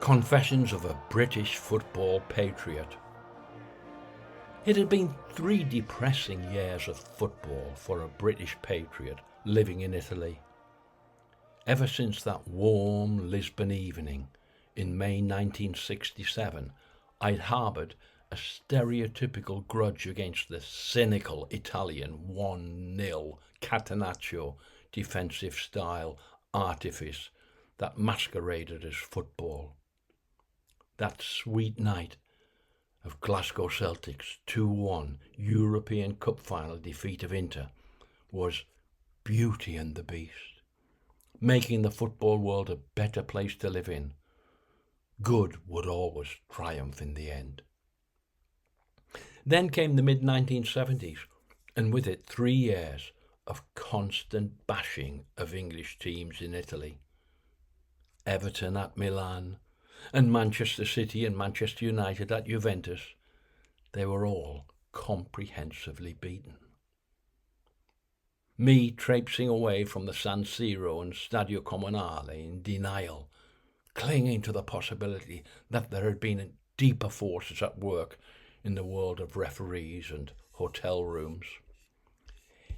Confessions of a British Football Patriot. It had been 3 depressing years of football for a British patriot living in Italy. Ever since that warm Lisbon evening in May 1967, I'd harboured a stereotypical grudge against the cynical Italian 1-0 catenaccio defensive style artifice that masqueraded as football. That sweet night of Glasgow Celtic's 2-1 European Cup final defeat of Inter was Beauty and the Beast, making the football world a better place to live in. Good would always triumph in the end. Then came the mid-1970s, and with it 3 years of constant bashing of English teams in Italy. Everton at Milan, and Manchester City and Manchester United at Juventus, they were all comprehensively beaten. Me traipsing away from the San Siro and Stadio Comunale in denial, clinging to the possibility that there had been deeper forces at work in the world of referees and hotel rooms.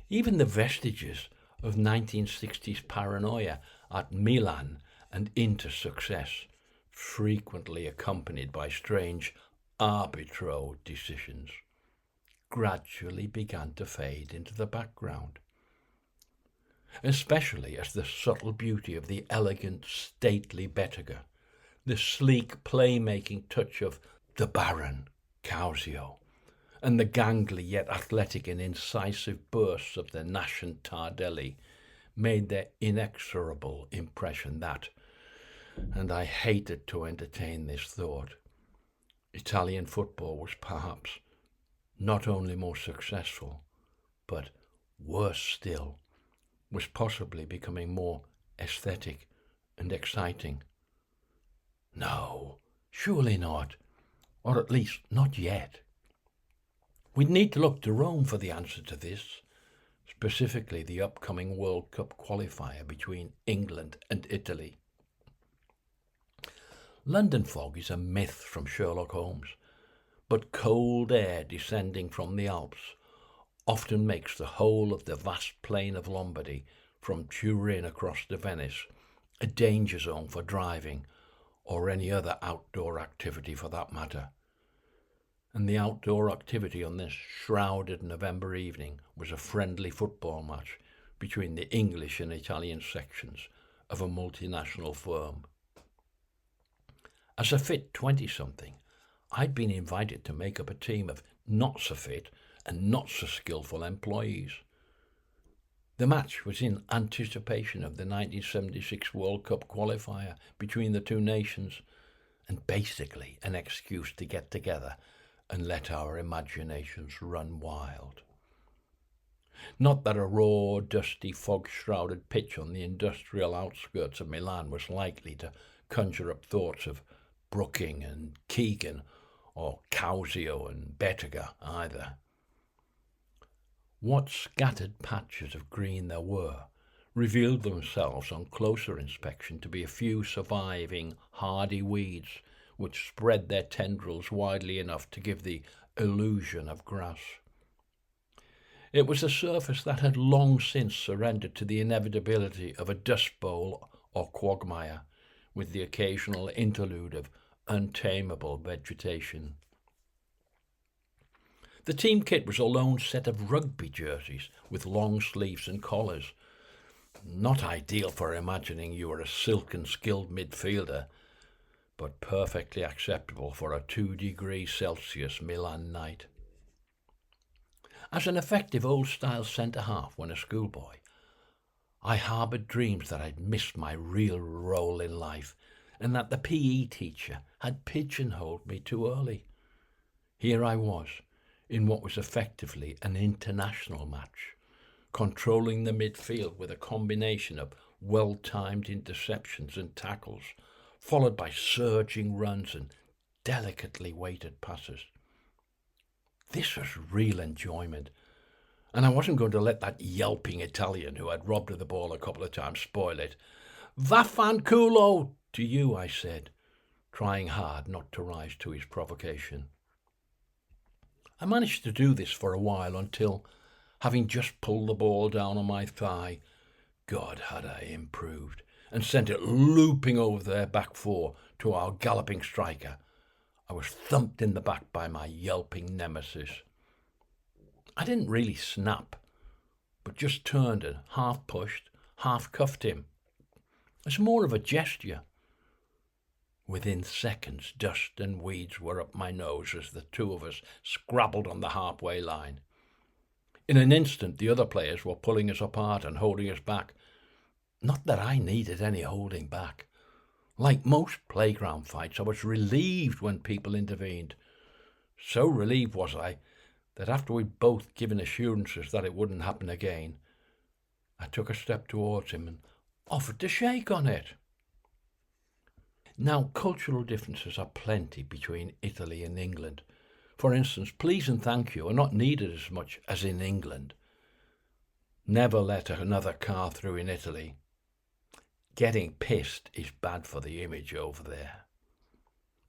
Even the vestiges of 1960s paranoia at Milan and Inter success, frequently accompanied by strange arbitro decisions, gradually began to fade into the background, especially as the subtle beauty of the elegant, stately Bettega, the sleek playmaking touch of the Baron, Causio, and the gangly yet athletic and incisive bursts of the Nash and Tardelli made their inexorable impression that, and I hated to entertain this thought, Italian football was perhaps not only more successful, but worse still, was possibly becoming more aesthetic and exciting. No, surely not, or at least not yet. We'd need to look to Rome for the answer to this, specifically the upcoming World Cup qualifier between England and Italy. London fog is a myth from Sherlock Holmes, but cold air descending from the Alps often makes the whole of the vast plain of Lombardy, from Turin across to Venice, a danger zone for driving, or any other outdoor activity for that matter. And the outdoor activity on this shrouded November evening was a friendly football match between the English and Italian sections of a multinational firm. As a fit 20-something, I'd been invited to make up a team of not-so-fit and not-so-skillful employees. The match was in anticipation of the 1976 World Cup qualifier between the two nations, and basically an excuse to get together and let our imaginations run wild. Not that a raw, dusty, fog-shrouded pitch on the industrial outskirts of Milan was likely to conjure up thoughts of Brooking and Keegan, or Causio and Bettega either. What scattered patches of green there were revealed themselves on closer inspection to be a few surviving hardy weeds which spread their tendrils widely enough to give the illusion of grass. It was a surface that had long since surrendered to the inevitability of a dust bowl or quagmire, with the occasional interlude of untamable vegetation. The team kit was a lone set of rugby jerseys with long sleeves and collars, not ideal for imagining you were a silken skilled midfielder, but perfectly acceptable for a 2 degrees Celsius Milan night. As an effective old-style centre-half when a schoolboy, I harboured dreams that I'd missed my real role in life and that the PE teacher had pigeonholed me too early. Here I was, in what was effectively an international match, controlling the midfield with a combination of well-timed interceptions and tackles, followed by surging runs and delicately weighted passes. This was real enjoyment, and I wasn't going to let that yelping Italian who had robbed of the ball a couple of times spoil it. "Vaffanculo to you," I said, trying hard not to rise to his provocation. I managed to do this for a while until, having just pulled the ball down on my thigh, God had I improved, and sent it looping over their back four to our galloping striker, I was thumped in the back by my yelping nemesis. I didn't really snap, but just turned and half pushed, half cuffed him. It's more of a gesture. Within seconds, dust and weeds were up my nose as the two of us scrabbled on the halfway line. In an instant, the other players were pulling us apart and holding us back. Not that I needed any holding back. Like most playground fights, I was relieved when people intervened. So relieved was I that after we'd both given assurances that it wouldn't happen again, I took a step towards him and offered to shake on it. Now, cultural differences are plenty between Italy and England. For instance, please and thank you are not needed as much as in England. Never let another car through in Italy. Getting pissed is bad for the image over there.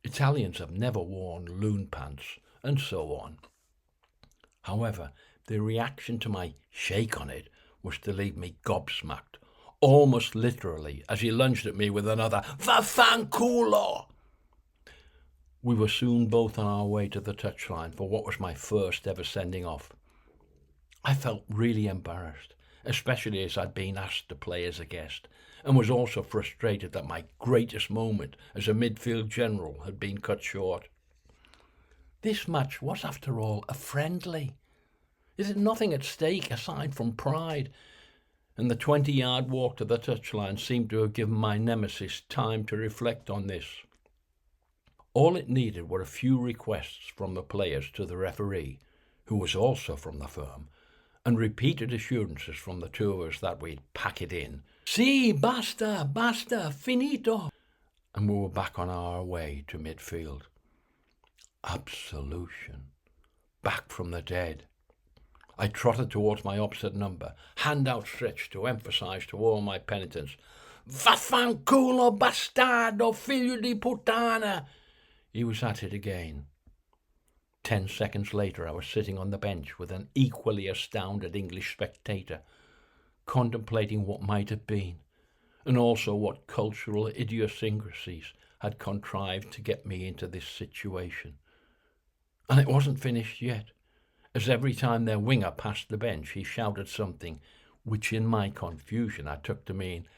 Italians have never worn loon pants, and so on. However, the reaction to my shake on it was to leave me gobsmacked, almost literally, as he lunged at me with another "Vaffanculo!" We were soon both on our way to the touchline for what was my first ever sending off. I felt really embarrassed, especially as I'd been asked to play as a guest, and was also frustrated that my greatest moment as a midfield general had been cut short. This match was, after all, a friendly. There is nothing at stake aside from pride, and the 20-yard walk to the touchline seemed to have given my nemesis time to reflect on this. All it needed were a few requests from the players to the referee, who was also from the firm, and repeated assurances from the two of us that we'd pack it in. "Si, basta, basta, finito!" And we were back on our way to midfield. Absolution. Back from the dead. I trotted towards my opposite number, hand outstretched to emphasise to all my penitents, "Vaffanculo, bastardo, figlio di puttana!" He was at it again. 10 seconds later, I was sitting on the bench with an equally astounded English spectator, contemplating what might have been, and also what cultural idiosyncrasies had contrived to get me into this situation. And it wasn't finished yet, as every time their winger passed the bench, he shouted something, which in my confusion I took to mean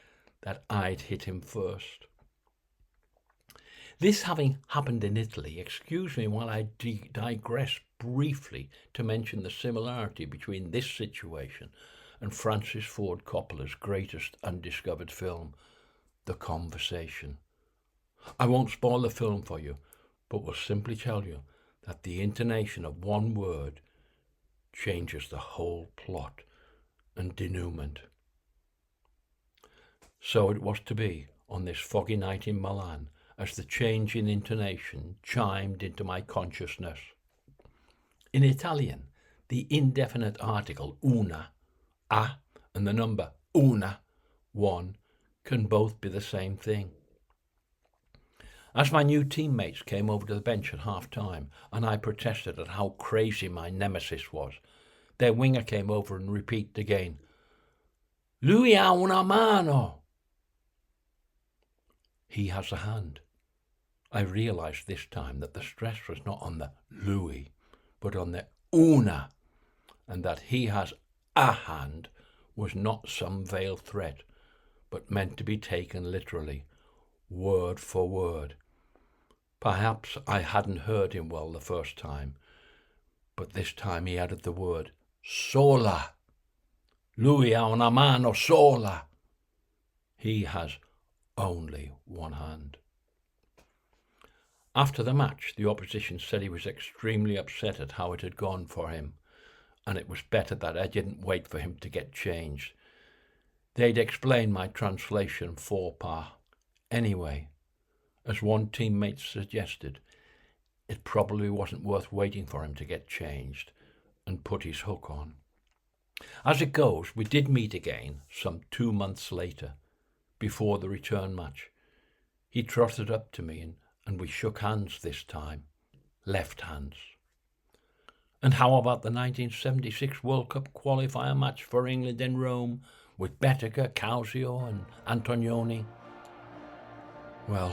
that I'd hit him first. This having happened in Italy, excuse me while I digress briefly to mention the similarity between this situation and Francis Ford Coppola's greatest undiscovered film, The Conversation. I won't spoil the film for you, but will simply tell you that the intonation of one word changes the whole plot and denouement. So it was to be on this foggy night in Milan, as the change in intonation chimed into my consciousness. In Italian, the indefinite article una, a, and the number una, 1, can both be the same thing. As my new teammates came over to the bench at half-time, and I protested at how crazy my nemesis was, their winger came over and repeated again, "Lui ha una mano." He has a hand. I realised this time that the stress was not on the lui, but on the una, and that he has a hand was not some veiled threat, but meant to be taken literally, word for word. Perhaps I hadn't heard him well the first time, but this time he added the word sola. Lui ha una mano sola. He has only one hand. After the match, the opposition said he was extremely upset at how it had gone for him, and it was better that I didn't wait for him to get changed. They'd explained my translation faux pas. Anyway, as one teammate suggested, it probably wasn't worth waiting for him to get changed and put his hook on. As it goes, we did meet again some 2 months later, before the return match. He trotted up to me and and we shook hands this time. Left hands. And how about the 1976 World Cup qualifier match for England in Rome with Bettega, Causio and Antonioni? Well,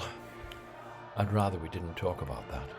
I'd rather we didn't talk about that.